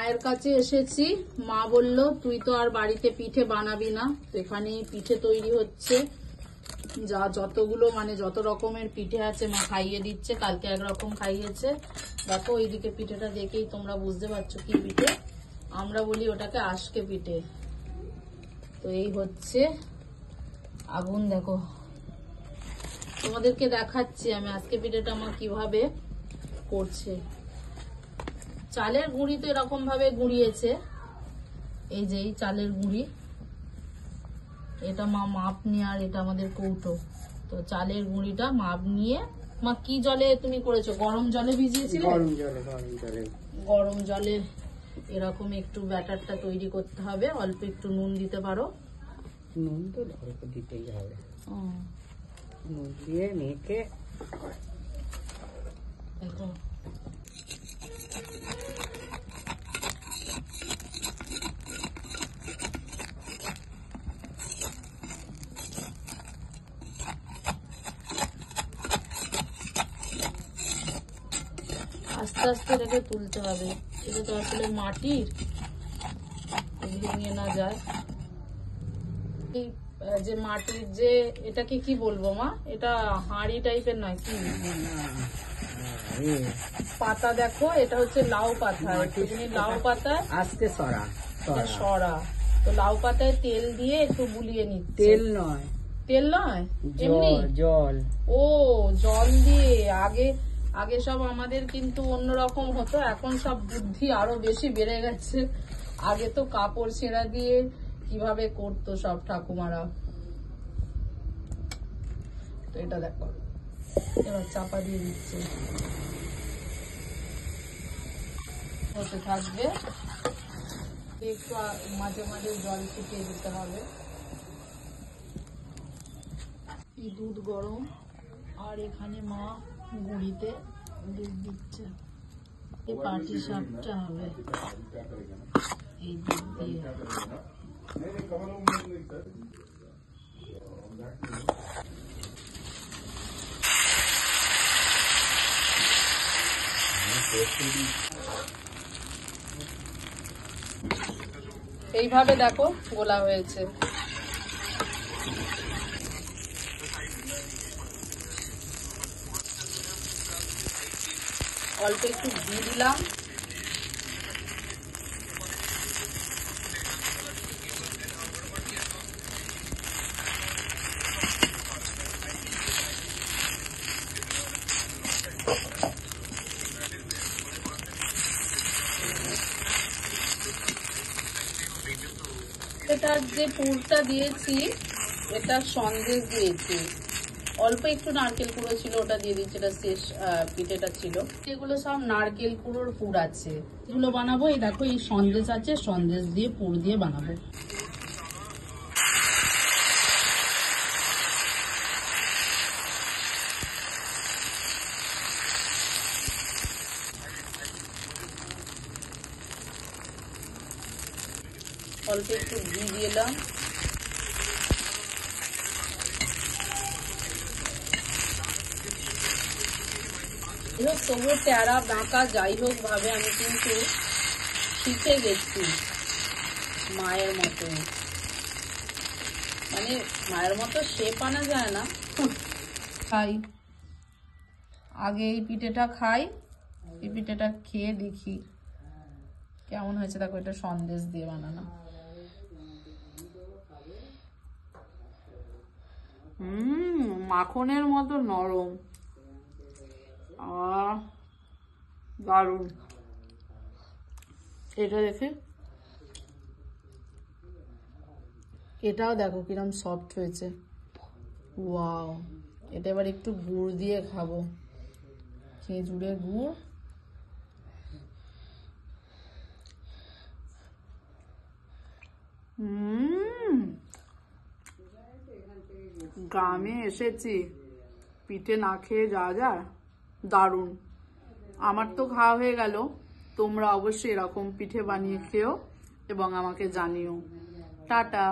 মায়ের কাছে এসেছি। মা বলল তুই তো আর বাড়িতে পিঠে বানাবি না, তো এখানে পিঠে তৈরি হচ্ছে। যা যতগুলো মানে যত রকমের পিঠে আছে মা খাইয়ে দিচ্ছে। কালকে একরকম খাইয়েছে। দেখো ওইদিকে পিঠেটা দেখেই তোমরা বুঝতে পারছো কি পিঠে। আমরা বলি ওটাকে আজকে পিঠে। তো এই হচ্ছে আগুন, দেখো তোমাদেরকে দেখাচ্ছি আমি আজকে পিঠেটা আমার কিভাবে করছে। চালের গুঁড়ি তো এরকম ভাবে গুঁড়িয়েছে, এই যে এই চালের গুঁড়ি, এটা মা মাপ নিয়ে, আর এটা আমাদের কৌটো। তো চালের গুঁড়িটা মাপ নিয়ে মা কি জলে তুমি করেছো? গরম জলে ভিজিয়েছিলে? গরম জলে এরকম একটু ব্যাটারটা তৈরি করতে হবে। অল্প একটু নুন দিতে পারো। নুন তো অল্প দিতেই হবে। নুন দিয়ে মেখে দেখো আস্তে আস্তে এটাকে তুলতে হবে। এটা তো আসলে মাটির, ভেঙে না যায়। এই যে মাটির যে এটাকে কি বলবো মা, এটা হাঁড়ি টাইপের নয় কি পাতা, দেখো এটা হচ্ছে লাউ পাতা। লাউ পাতা আস্তে সরা, তো লাউ পাতায় তেল দিয়ে একটু বুলিয়ে নিচ্ছে। তেল নয়, তেল নয়, এমনি জল। ও জল দিয়ে। আগে সব আমাদের কিন্তু অন্যরকম হতো, এখন সব বুদ্ধি আরো বেশি বেড়ে গেছে। আগে তো কাপড় ছেঁড়া দিয়ে কিভাবে করতো সব ঠাকুমারা। তো এটা দেখো এবার চাপা দিয়ে দিচ্ছে, হতে থাকবে। একটু মাঝে মাঝে জল ফুটিয়ে দিতে হবে। এই দুধ গরম, আর এখানে মা গুঁড়িতে দুধ দিচ্ছে। এই পাটি সাপটা হবে এই দুধ দিয়ে। এইভাবে দেখো গোলা হয়েছে। অল্প একটু ঘি দিলাম। এটার যে পুরটা দিয়েছি, এটা সন্দেশ দিয়েছি। অল্প একটু নারকেল কুড়ো ছিল, ওটা দিয়ে দিচ্ছি। এটা শেষ পিঠেটা ছিল। এগুলো সব নারকেল কুড়োর পুর আছে, এগুলো বানাবো। এই দেখো এই সন্দেশ আছে, সন্দেশ দিয়ে পুর দিয়ে বানাবো। অল্প একটু ঘি দিলাম। তবুও ট্যারা বাঁকা যাই হোক ভাবে আমি কিন্তু শিখে গেছি মায়ের মতো। মানে মায়ের মতো শেপ আনা যায় না। খাই আগে এই পিঠেটা খাই, এই পিঠেটা খেয়ে দেখি কেমন হয়েছে। দেখো এটা সন্দেশ দিয়ে বানানো। মাখনের মতো নরম, দারুন। এটা দেখে, এটাও দেখো কিরম সফট হয়েছে। ওয়াও, এটা এবার একটু গুড় দিয়ে খাবো, খেজুরের গুড়। গ্রামে এসেছি, পিঠে না খেয়ে যাওয়া যায়। দারুণ। আমার তো খাওয়া হয়ে গেল, তোমরা অবশ্যই এরকম পিঠে বানিয়ে খেও এবং আমাকে জানিও। টাটা।